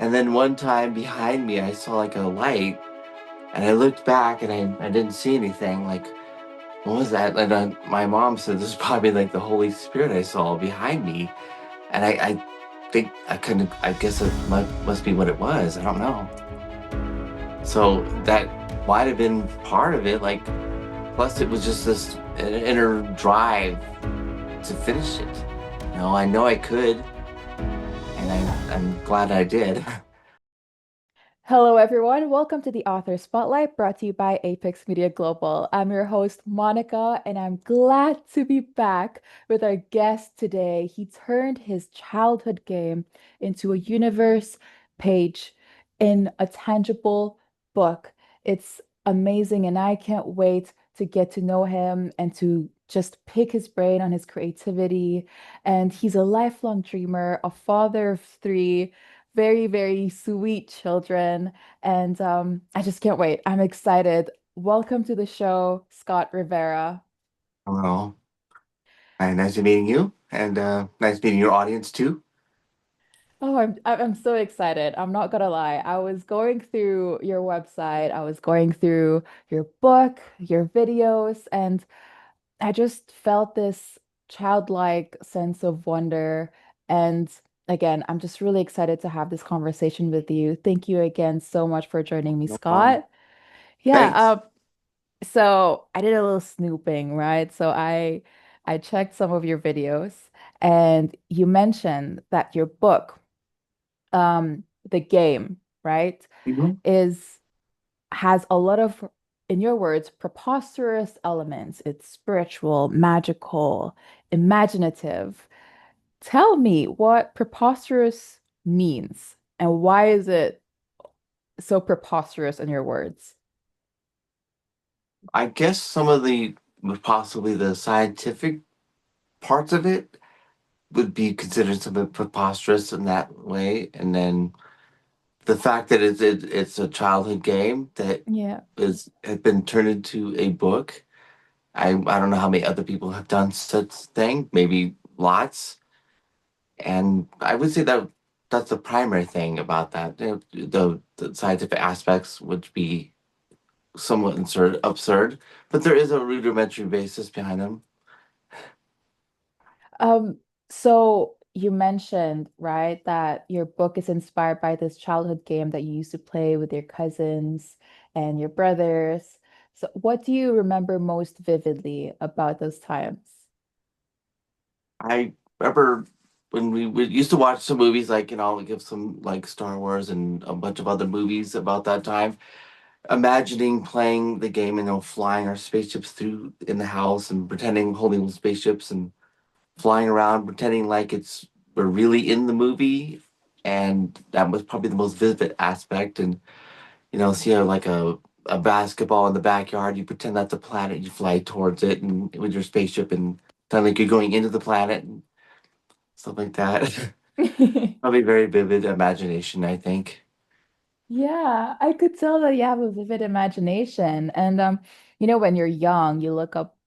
And then one time behind me, I saw like a light, and I looked back and I didn't see anything. Like, what was that? And my mom said this is probably like the Holy Spirit I saw behind me. And I think I couldn't, I guess it must be what it was. I don't know. So that might have been part of it. Like, plus it was just this inner drive to finish it. I know I could, and I'm glad I did. Hello, everyone. Welcome to the Author Spotlight brought to you by Apex Media Global. I'm your host, Monica, and I'm glad to be back with our guest today. He turned his childhood game into a universe page in a tangible book. It's amazing, and I can't wait to get to know him and to just pick his brain on his creativity. And he's a lifelong dreamer, a father of three very, very sweet children. And I just can't wait. I'm excited. Welcome to the show, Scott Rivera. Hello. Hi, nice meeting you, and nice meeting your audience too. Oh, I'm so excited. I'm not gonna lie. I was going through your website, I was going through your book, your videos, and I just felt this childlike sense of wonder. And again, I'm just really excited to have this conversation with you. Thank you again so much for joining me, No problem. Scott. Yeah, Thanks. so I did a little snooping, right? So I checked some of your videos and you mentioned that your book, The Game, right, Mhm. is has a lot of, in your words, preposterous elements. It's spiritual, magical, imaginative. Tell me what preposterous means and why is it so preposterous in your words? I guess some of the possibly the scientific parts of it would be considered somewhat preposterous in that way, and then the fact that it's a childhood game that Yeah. is had been turned into a book. I don't know how many other people have done such thing, maybe lots. And I would say that that's the primary thing about that. The scientific aspects would be somewhat absurd, but there is a rudimentary basis behind them. Um, so you mentioned, right, that your book is inspired by this childhood game that you used to play with your cousins and your brothers. So what do you remember most vividly about those times? I remember when we used to watch some movies, like, like give some like Star Wars and a bunch of other movies about that time, imagining playing the game and flying our spaceships through in the house and pretending holding spaceships and flying around, pretending like we're really in the movie. And that was probably the most vivid aspect. And see like a basketball in the backyard, you pretend that's a planet, you fly towards it and with your spaceship and sound like you're going into the planet and stuff like that. Probably very vivid imagination, I think. Yeah, I could tell that you have a vivid imagination. And when you're young, you look up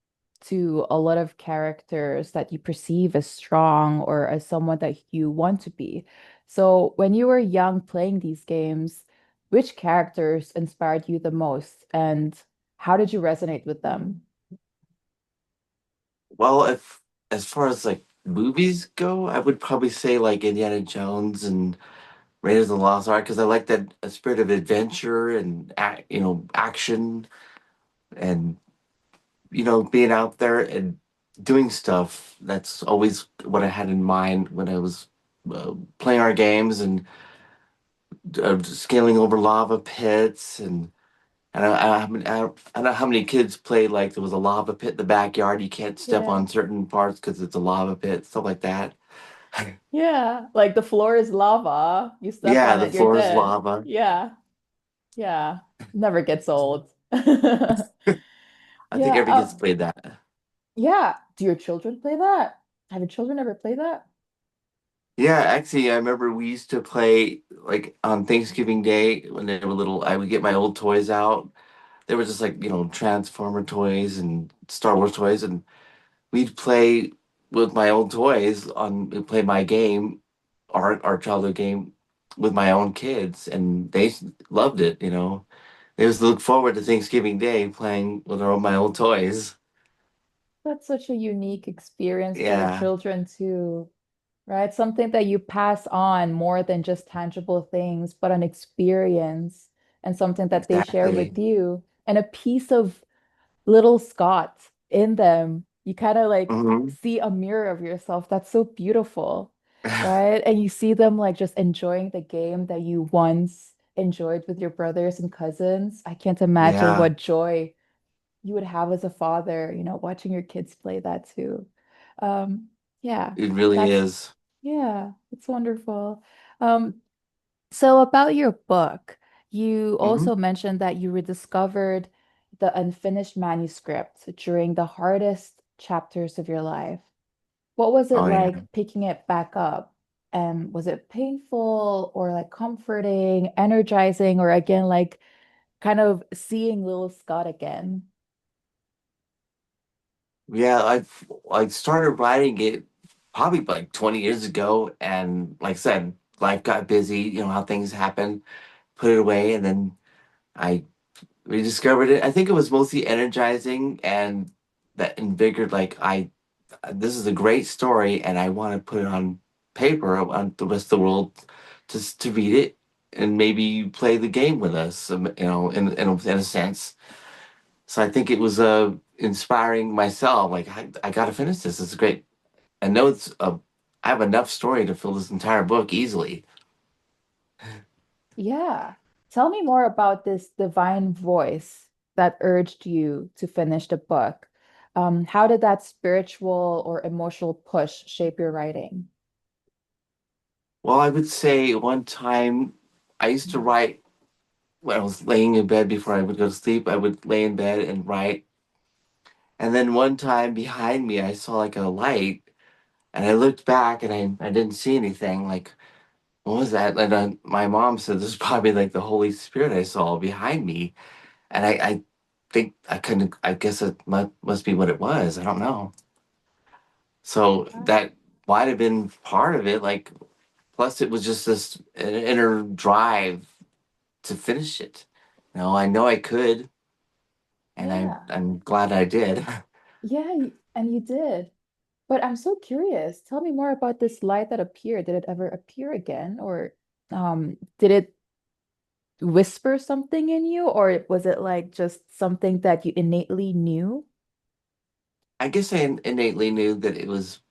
to a lot of characters that you perceive as strong or as someone that you want to be. So when you were young playing these games, which characters inspired you the most and how did you resonate with them? Well, if as far as like movies go, I would probably say like Indiana Jones and Raiders of the Lost Ark because I like that spirit of adventure and action and being out there and doing stuff. That's always what I had in mind when I was playing our games and scaling over lava pits and I don't know how many kids play like there was a lava pit in the backyard. You can't step Yeah. on certain parts because it's a lava pit, stuff like that. Yeah, like the floor is lava. You step Yeah, on the it, you're floor is dead. lava. Yeah. Yeah. Never gets old. I think Yeah. every kid's played that. Yeah. Do your children play that? Have your children ever play that? Yeah, actually, I remember we used to play like on Thanksgiving Day when they were little. I would get my old toys out. They were just like, Transformer toys and Star Wars toys, and we'd play with my old toys we'd play my game, our childhood game, with my own kids, and they loved it. They was look forward to Thanksgiving Day playing with my old toys. That's such a unique experience for your Yeah, children too, right? Something that you pass on more than just tangible things, but an experience and something that they share with exactly. you and a piece of little Scott in them. You kind of like Hmm. see a mirror of yourself. That's so beautiful, right? And you see them like just enjoying the game that you once enjoyed with your brothers and cousins. I can't imagine Yeah, what joy you would have as a father, watching your kids play that too. Um, yeah, it really that's is. yeah, it's wonderful. Um, so about your book, you Hmm. also mentioned that you rediscovered the unfinished manuscript during the hardest chapters of your life. What was it Oh yeah. like picking it back up? And was it painful or like comforting, energizing, or again, like kind of seeing little Scott again? Yeah, I started writing it probably like 20 years ago, and like I said, life got busy, how things happen, put it away, and then I rediscovered it. I think it was mostly energizing and that invigorated, like this is a great story, and I want to put it on paper. I want the rest of the world to read it and maybe play the game with us, in a sense. So I think it was inspiring myself. Like I got to finish this. It's great. I know I have enough story to fill this entire book easily. Yeah. Tell me more about this divine voice that urged you to finish the book. How did that spiritual or emotional push shape your writing? Well, I would say one time I used to write when I was laying in bed before I would go to sleep. I would lay in bed and write. And then one time behind me, I saw like a light, and I looked back and I didn't see anything. Like, what was that? And my mom said, this is probably like the Holy Spirit I saw behind me. And I think I couldn't, I guess it must be what it was. I don't know. So Ah, that might have been part of it. Like, plus it was just this inner drive to finish it. I know I could, and yeah. I'm glad I did. Yeah, and you did. But I'm so curious. Tell me more about this light that appeared. Did it ever appear again? Or did it whisper something in you? Or was it like just something that you innately knew? I guess I innately knew that it was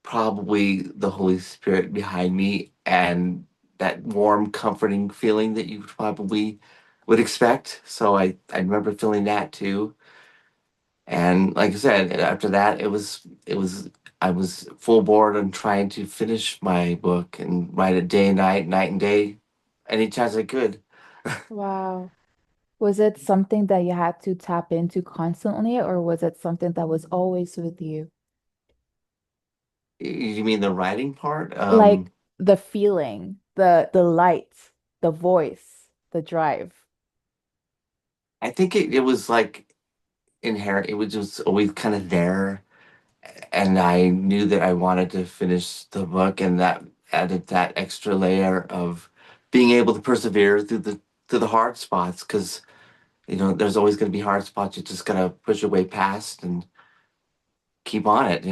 probably the Holy Spirit behind me and that warm, comforting feeling that you probably would expect. So I remember feeling that too. And like I said, after that, I was full board on trying to finish my book and write it day and night, night and day, any chance I could. Wow. Was it something that you had to tap into constantly, or was it something that was always with you? You mean the writing part? Like the feeling, the light, the voice, the drive. I think it was like inherent. It was just always kind of there, and I knew that I wanted to finish the book, and that added that extra layer of being able to persevere through the hard spots, because there's always going to be hard spots. You just gotta push your way past and keep on it.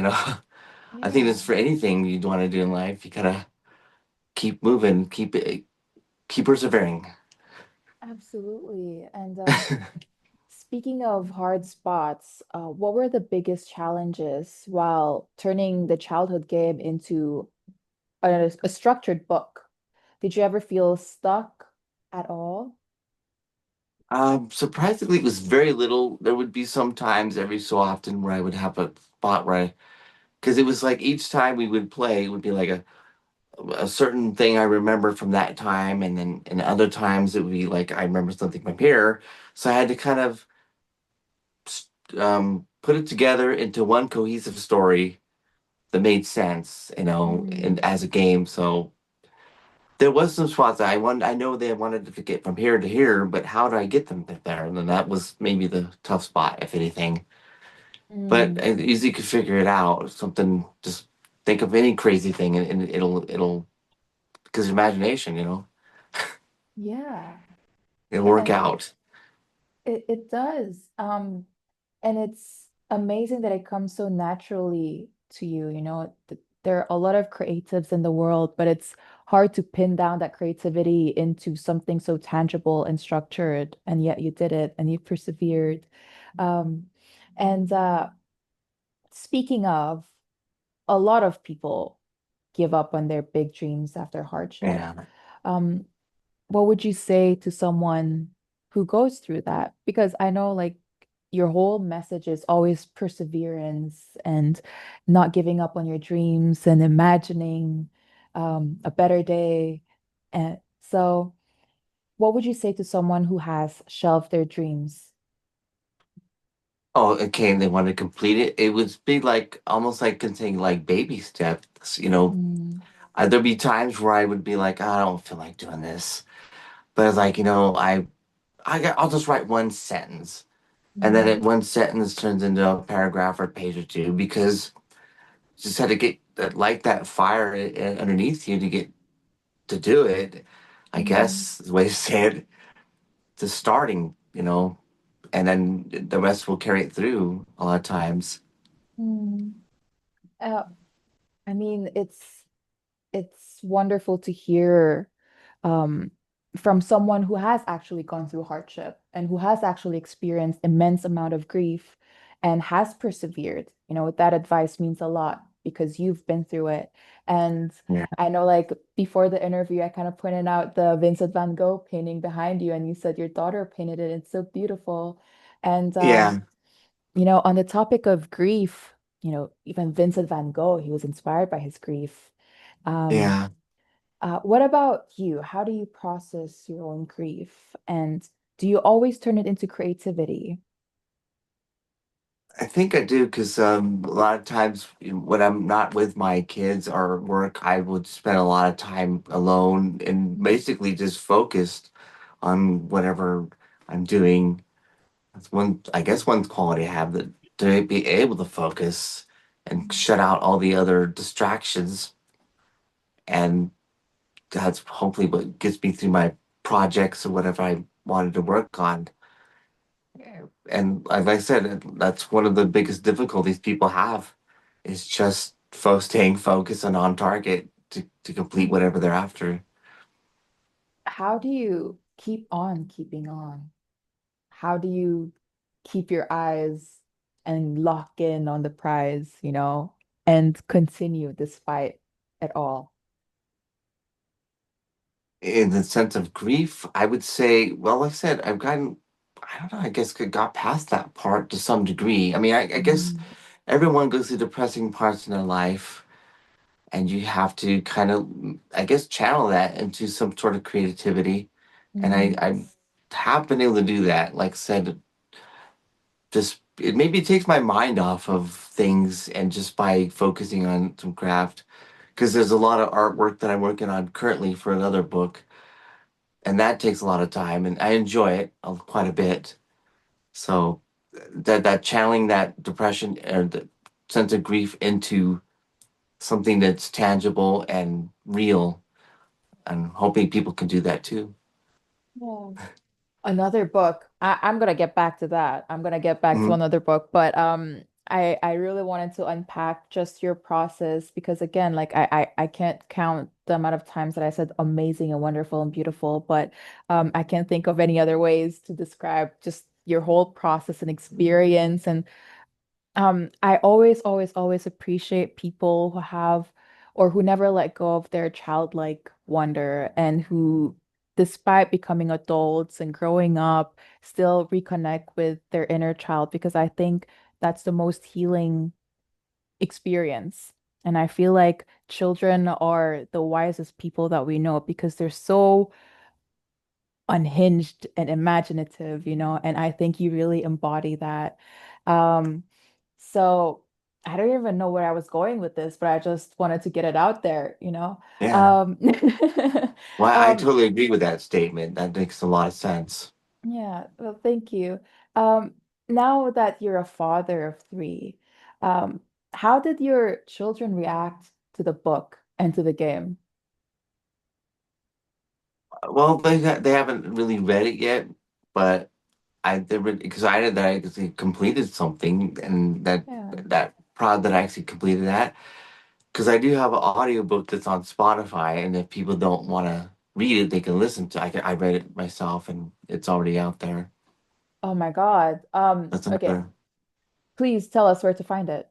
I think that's Yeah, for anything you'd want to do in life. You gotta keep moving, keep persevering. absolutely. And speaking of hard spots, what were the biggest challenges while turning the childhood game into a structured book? Did you ever feel stuck at all? Surprisingly, it was very little. There would be some times every so often where I would have a spot because it was like each time we would play, it would be like a certain thing I remember from that time, and then in other times it would be like I remember something from here. So I had to kind of put it together into one cohesive story that made sense, and Mm, as a game. So there was some spots that I know they wanted to get from here to here, but how do I get them there? And then that was maybe the tough spot, if anything. But mm. I easily could figure it out. Something, just think of any crazy thing, and it'll because imagination. Yeah. It'll work And out. it does. And it's amazing that it comes so naturally to you. There are a lot of creatives in the world, but it's hard to pin down that creativity into something so tangible and structured. And yet you did it and you persevered. Um, and Speaking of, a lot of people give up on their big dreams after hardship. Yeah. Um, what would you say to someone who goes through that? Because I know like your whole message is always perseverance and not giving up on your dreams and imagining a better day. And so, what would you say to someone who has shelved their dreams? Oh, okay. And they want to complete it. It would be like almost like continuing like baby steps. Mm, There'd be times where I would be like, I don't feel like doing this, but it's like I'll just write one sentence, and then mm, one sentence turns into a paragraph or a page or two because you just had to get light that fire underneath you to get to do it. I mm, guess is the way to say it. To starting, and then the rest will carry it through a lot of times. mm. Uh, I mean, it's wonderful to hear um, from someone who has actually gone through hardship and who has actually experienced immense amount of grief and has persevered. That advice means a lot because you've been through it. And Yeah. I know, like before the interview, I kind of pointed out the Vincent van Gogh painting behind you, and you said your daughter painted it. It's so beautiful. And Yeah. on the topic of grief, even Vincent van Gogh, he was inspired by his grief. Um, Yeah. what about you? How do you process your own grief? And do you always turn it into creativity? I think I do because a lot of times when I'm not with my kids or work, I would spend a lot of time alone and basically just focused on whatever I'm doing. That's I guess, one quality I have that to be able to focus and shut out all the other distractions. And that's hopefully what gets me through my projects or whatever I wanted to work on. And like I said, that's one of the biggest difficulties people have is just staying focused and on target to complete whatever they're after. How do you keep on keeping on? How do you keep your eyes and lock in on the prize, and continue despite it all? In the sense of grief, I would say, well, like I said, I don't know, I guess I got past that part to some degree. I mean, I guess Mm, everyone goes through depressing parts in their life, and you have to kind of, I guess, channel that into some sort of creativity. And mm, I have been able to do that. Like I said, just it maybe takes my mind off of things and just by focusing on some craft because there's a lot of artwork that I'm working on currently for another book, and that takes a lot of time, and I enjoy it quite a bit. So that channeling that depression or the sense of grief into something that's tangible and real, and hoping people can do that too. yeah. Another book. I'm gonna get back to that. I'm gonna get back to Mhm. another book, but I really wanted to unpack just your process because again, like I can't count the amount of times that I said amazing and wonderful and beautiful, but I can't think of any other ways to describe just your whole process and experience. And I always, always, always appreciate people who have or who never let go of their childlike wonder and who, despite becoming adults and growing up, still reconnect with their inner child because I think that's the most healing experience. And I feel like children are the wisest people that we know because they're so unhinged and imaginative, and I think you really embody that. Um, so I don't even know where I was going with this, but I just wanted to get it out there. Yeah. Um, Well, I um, totally agree with that statement. That makes a lot of sense. yeah, well, thank you. Um, Now that you're a father of three, um, how did your children react to the book and to the game? Well, they haven't really read it yet, but they were excited that I actually completed something, and Yeah. proud that I actually completed that. Because I do have an audiobook that's on Spotify, and if people don't want to read it, they can listen to. I read it myself, and it's already out there. Oh my God. That's Okay. another. Please tell us where to find it.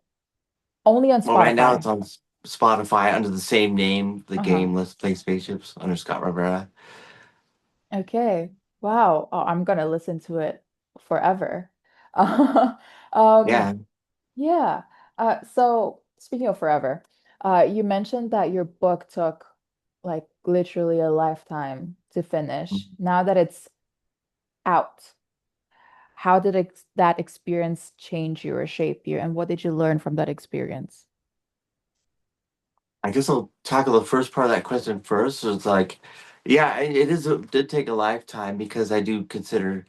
Only on Well, right now it's Spotify. on Spotify under the same name, the Uh-huh. game Let's Play Spaceships under Scott Rivera. Okay. Wow. Oh, I'm gonna listen to it forever. Yeah, Um, yeah. So speaking of forever, you mentioned that your book took like literally a lifetime to finish. Now that it's out, how did that experience change you or shape you, and what did you learn from that experience? I guess I'll tackle the first part of that question first. So it's like, yeah, did take a lifetime because I do consider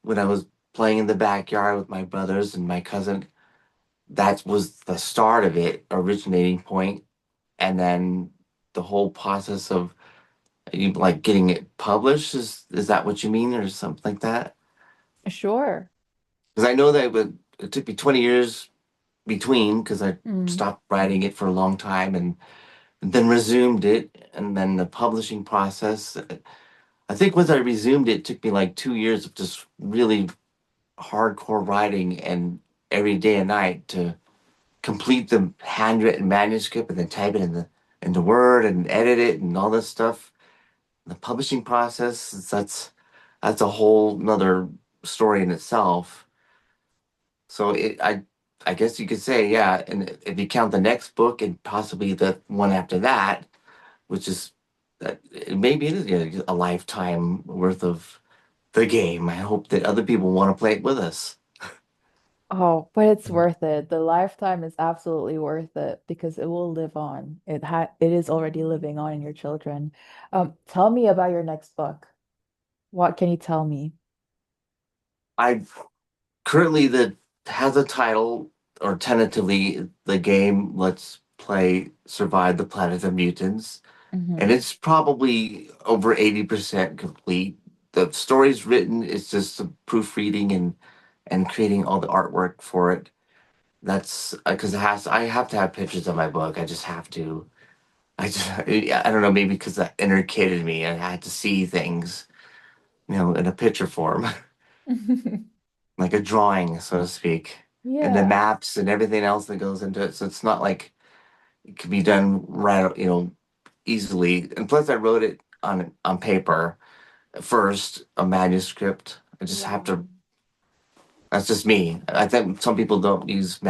when I was playing in the backyard with my brothers and my cousin, that was the start of it, originating point, and then the whole process of like getting it published. Is that what you mean, or something like that? Sure. Because I know that it took me 20 years between because I Mm, stopped writing it for a long time and then resumed it, and then the publishing process. I think once I resumed it, it took me like 2 years of just really hardcore writing and every day and night to complete the handwritten manuscript and then type it in the Word and edit it and all this stuff. The publishing process, that's a whole nother story in itself. So I guess you could say, yeah, and if you count the next book and possibly the one after that, which is that maybe it is, yeah, a lifetime worth of the game. I hope that other people want to play it with us. oh, but it's worth it. The lifetime is absolutely worth it because it will live on. It is already living on in your children. Tell me about your next book. What can you tell me? I currently that has a title, or tentatively the game Let's Play Survive the Planet of Mutants, and Hmm. it's probably over 80% complete. The story's written, it's just some proofreading and creating all the artwork for it. That's because I have to have pictures of my book. I just have to. I don't know, maybe because that inner kid in me, I had to see things, in a picture form, like a drawing, so to speak, and the Yeah. maps and everything else that goes into it. So it's not like it could be done right, easily. And plus, I wrote it on paper first, a manuscript. I just have Wow. to. That's just me. I think some people don't use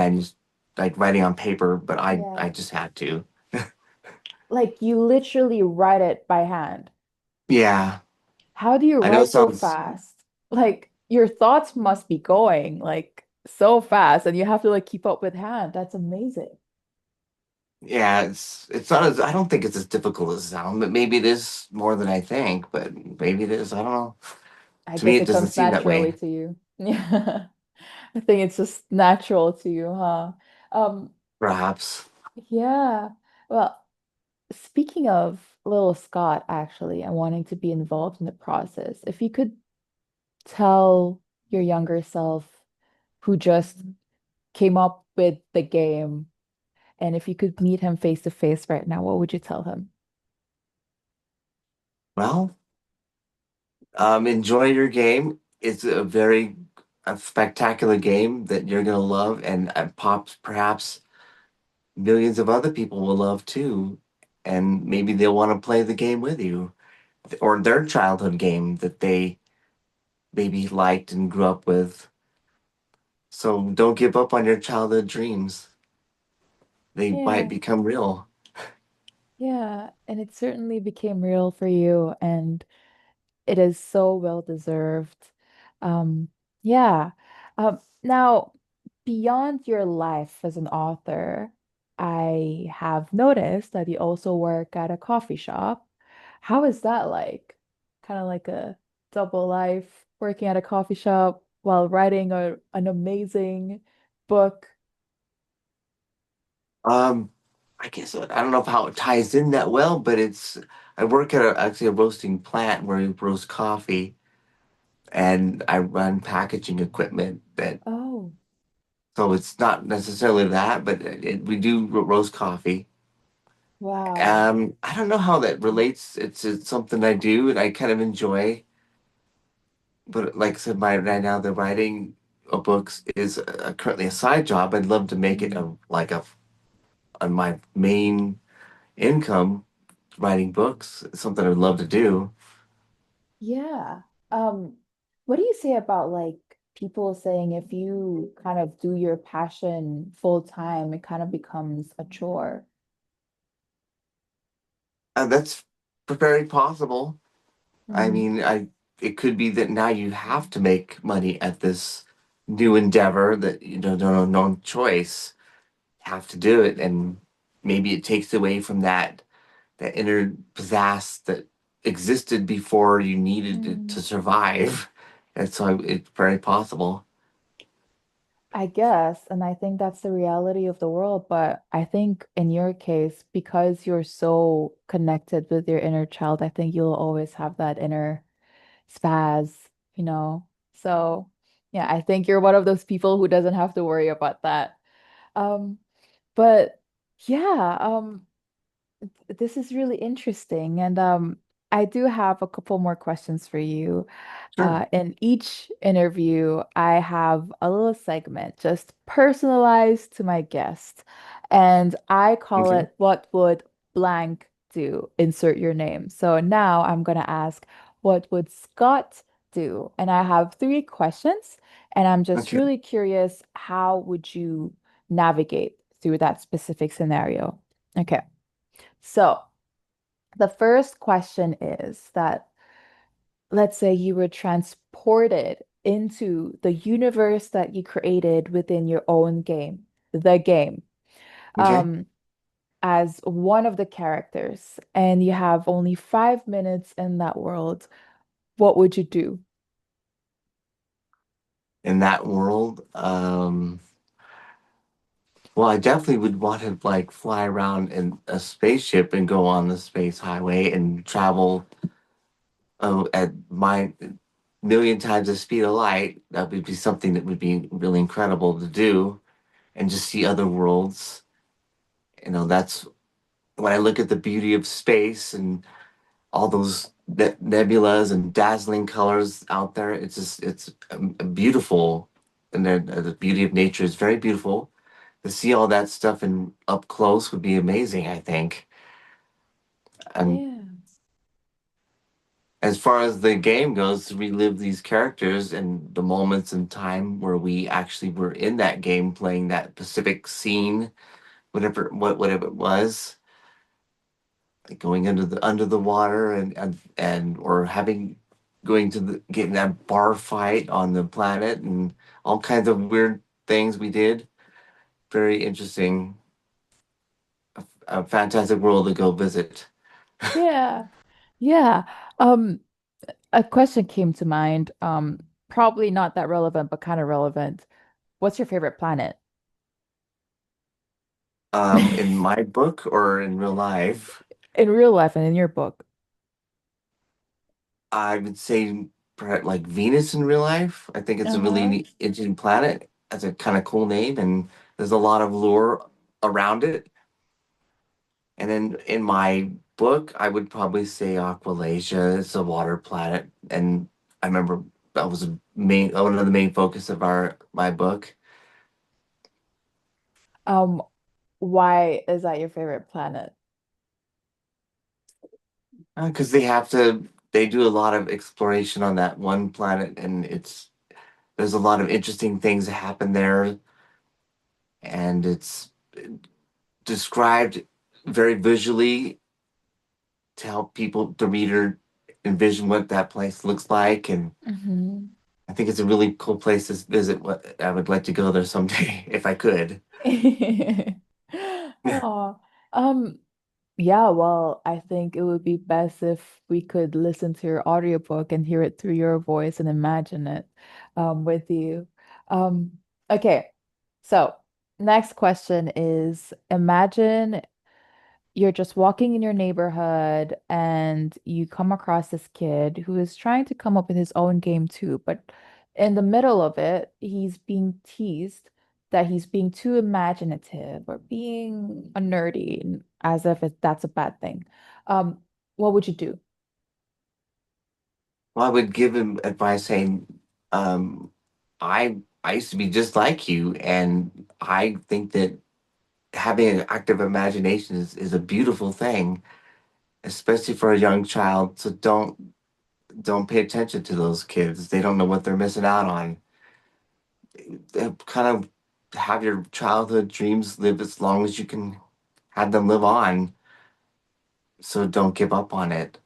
like writing on paper, but I Yeah. just had to. Like you literally write it by hand. Yeah, How do you I know it write so sounds. fast? Like your thoughts must be going like so fast and you have to like keep up with hand. That's amazing. Yeah, it's not as I don't think it's as difficult as it sounds, but maybe it is more than I think, but maybe it is. I don't know. I To me, guess it it doesn't comes seem that naturally way. to you. Yeah. I think it's just natural to you, huh? Um, Perhaps. yeah. Well, speaking of little Scott, actually, and wanting to be involved in the process, if you could tell your younger self who just came up with the game, and if you could meet him face to face right now, what would you tell him? Well, enjoy your game. It's a spectacular game that you're gonna love, and pops perhaps millions of other people will love too, and maybe they'll want to play the game with you or their childhood game that they maybe liked and grew up with. So don't give up on your childhood dreams. They might Yeah. become real. Yeah, and it certainly became real for you, and it is so well deserved. Yeah. Now, beyond your life as an author, I have noticed that you also work at a coffee shop. How is that like? Kind of like a double life, working at a coffee shop while writing an amazing book. Um, I guess I don't know how it ties in that well, but it's I work at actually a roasting plant where we roast coffee, and I run packaging equipment that Oh, so it's not necessarily that, but we do roast coffee. wow. I don't know how that relates. It's something I do and I kind of enjoy. But like I said, my right now the writing of books is currently a side job. I'd love to make it Mm. a like a on my main income. Writing books is something I'd love to do. Yeah. Um, what do you say about like people saying if you kind of do your passion full time, it kind of becomes a chore? That's very possible. I Mm. mean, I it could be that now you have to make money at this new endeavor that you don't no choice. Have to do it, and maybe it takes away from that inner pizzazz that existed before you needed it to Mm. survive. And so it's very possible. I guess, and I think that's the reality of the world. But I think in your case, because you're so connected with your inner child, I think you'll always have that inner spaz, you know? So, yeah, I think you're one of those people who doesn't have to worry about that. Um, but yeah, this is really interesting. And I do have a couple more questions for you. Sure. In each interview, I have a little segment just personalized to my guest. And I call Okay. it What Would Blank Do? Insert your name. So now I'm going to ask, What would Scott do? And I have three questions. And I'm just Okay. really curious, how would you navigate through that specific scenario? Okay. So the first question is that let's say you were transported into the universe that you created within your own game, the game, Okay. um, as one of the characters, and you have only 5 minutes in that world. What would you do? In that world, well, I definitely would want to like fly around in a spaceship and go on the space highway and travel at my million times the speed of light. That would be something that would be really incredible to do and just see other worlds. That's when I look at the beauty of space and all those nebulas and dazzling colors out there. It's beautiful, and the beauty of nature is very beautiful. To see all that stuff in up close would be amazing, I think. And Yeah. as far as the game goes, to relive these characters and the moments in time where we actually were in that game playing that specific scene, whatever it was, like going under the water and or having going to the getting that bar fight on the planet and all kinds of weird things we did. Very interesting, a fantastic world to go visit. Yeah. Yeah. Um, a question came to mind. Probably not that relevant, but kind of relevant. What's your favorite planet? In my book or in real life, In real life and in your book. I would say perhaps like Venus in real life. I think it's a really Uh-huh. interesting planet. That's a kind of cool name, and there's a lot of lore around it. And then in my book, I would probably say Aqualasia is a water planet, and I remember that was a main one of the main focus of our my book Um, why is that your favorite planet? because they do a lot of exploration on that one planet, and there's a lot of interesting things that happen there, and it's described very visually to help people, the reader, envision what that place looks like. And Hmm. I think it's a really cool place to visit. What I would like to go there someday if I could. Oh, um, yeah, well, I think it would be best if we could listen to your audiobook and hear it through your voice and imagine it with you. Okay, so next question is imagine you're just walking in your neighborhood and you come across this kid who is trying to come up with his own game too, but in the middle of it, he's being teased that he's being too imaginative or being a nerdy, as if that's a bad thing. Um, what would you do? Well, I would give him advice saying, I used to be just like you, and I think that having an active imagination is a beautiful thing, especially for a young child. So don't pay attention to those kids. They don't know what they're missing out on. Kind of have your childhood dreams live as long as you can have them live on. So don't give up on it.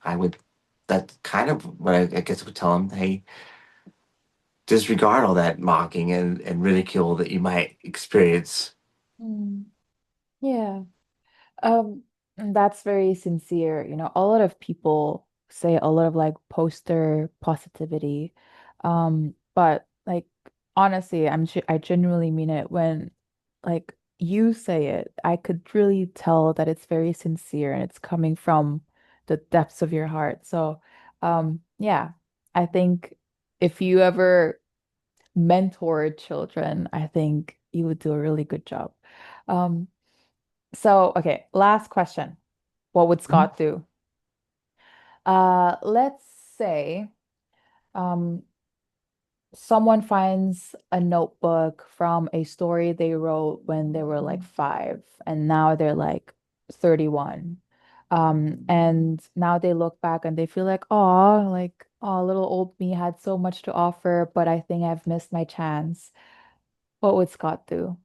That's kind of what I guess I would tell them. Hey, disregard all that mocking and ridicule that you might experience. Mm, yeah. And that's very sincere. You know, a lot of people say a lot of like poster positivity. But like honestly, I genuinely mean it when like you say it. I could really tell that it's very sincere and it's coming from the depths of your heart. So, yeah, I think if you ever mentored children, I think you would do a really good job. Um, so, okay, last question. What would Mhm. Scott do? Let's say um, someone finds a notebook from a story they wrote when they were like 5, and now they're like 31. And now they look back and they feel like, oh, little old me had so much to offer, but I think I've missed my chance. What would Scott do?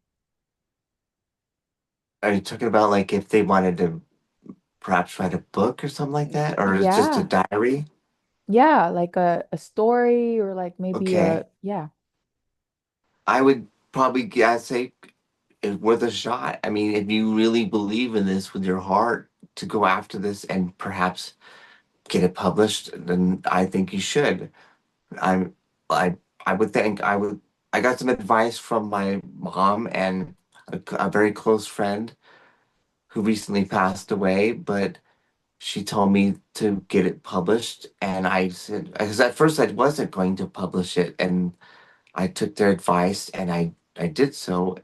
Are you talking about like if they wanted to perhaps write a book or something like that, or is it just a Yeah. diary? Yeah, like a story or like maybe Okay, yeah. I would probably say it's worth a shot. I mean, if you really believe in this with your heart to go after this and perhaps get it published, then I think you should. I'm I I would think I got some advice from my mom and a very close friend who recently passed away, but she told me to get it published, and I said, because at first I wasn't going to publish it, and I took their advice and I did so,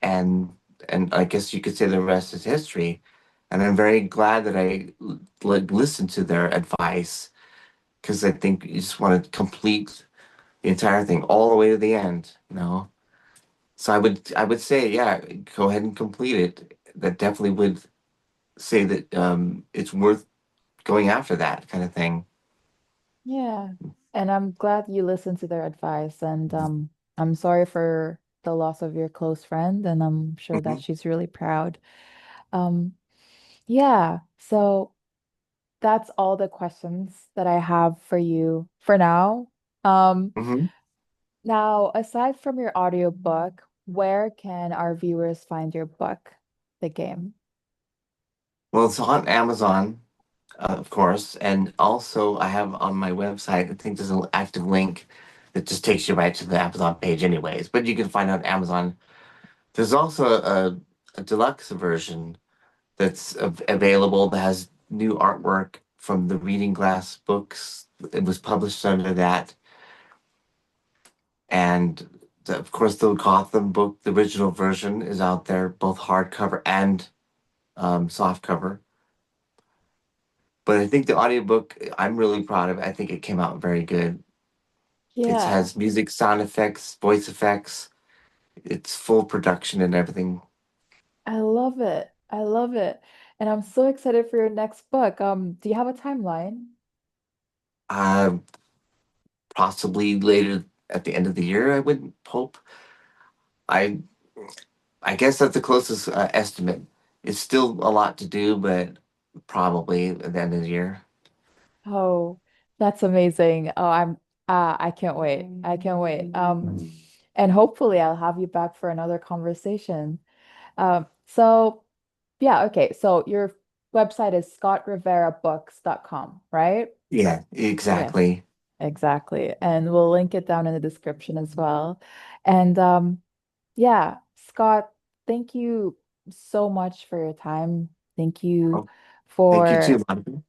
and I guess you could say the rest is history. And I'm very glad that I like listened to their advice because I think you just want to complete the entire thing all the way to the end, you know. So I would say, yeah, go ahead and complete it. That definitely would say that it's worth going after that kind of thing. Yeah. And I'm glad you listened to their advice. And I'm sorry for the loss of your close friend, and I'm sure that Hmm. she's really proud. Um, yeah, so that's all the questions that I have for you for now. Um, Hmm. Now, aside from your audiobook, where can our viewers find your book, The Game? Well, it's on Amazon, of course, and also I have on my website. I think there's an active link that just takes you right to the Amazon page, anyways. But you can find it on Amazon. There's also a deluxe version that's available that has new artwork from the Reading Glass books. It was published under that. And of course, the Gotham book, the original version, is out there, both hardcover and softcover. But I think the audiobook, I'm really proud of it. I think it came out very good. It Yeah, has music, sound effects, voice effects. It's full production and everything. I love it. I love it. And I'm so excited for your next book. Do you have a timeline? Uh, Possibly later at the end of the year, I would hope. I I guess that's the closest estimate. It's still a lot to do, but probably at the end of the year. Oh, that's amazing. Oh, I can't wait. I can't wait. And hopefully I'll have you back for another conversation. So yeah, okay. So your website is scottriverabooks.com, right? Yeah, Yes, exactly. exactly. And we'll link it down in the description as well. And yeah, Scott, thank you so much for your time. Thank you Oh, thank you for, too, Monica.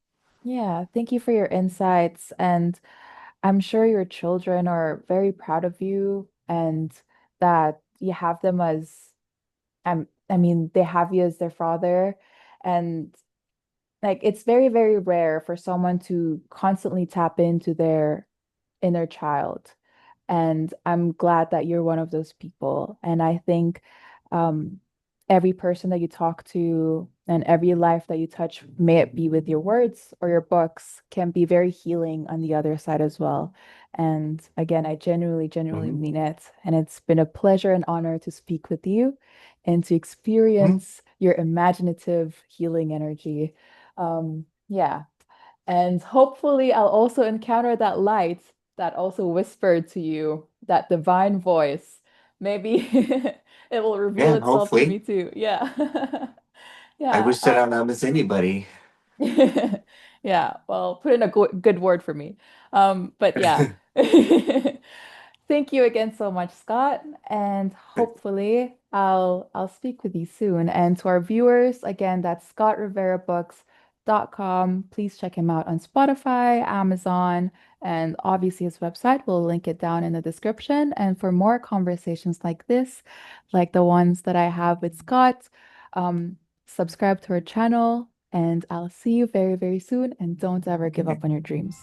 yeah, thank you for your insights. And I'm sure your children are very proud of you and that you have them as, I mean, they have you as their father. And like, it's very, very rare for someone to constantly tap into their inner child. And I'm glad that you're one of those people. And I think um, every person that you talk to and every life that you touch, may it be with your words or your books, can be very healing on the other side as well. And again, I genuinely, genuinely Mhm. mean it. And it's been a pleasure and honor to speak with you and to Mhm. experience your imaginative healing energy. Yeah. And hopefully, I'll also encounter that light that also whispered to you, that divine voice. Maybe it will reveal Yeah, itself to me hopefully. too. Yeah. I Yeah. wish that I miss anybody. Yeah. Well, put in a good word for me. But yeah. Thank you again so much, Scott, and hopefully I'll speak with you soon. And to our viewers, again, that's scottriverabooks.com. Please check him out on Spotify, Amazon, and obviously his website. We'll link it down in the description. And for more conversations like this, like the ones that I have with Scott, subscribe to our channel, and I'll see you very, very soon. And don't ever give up on your dreams.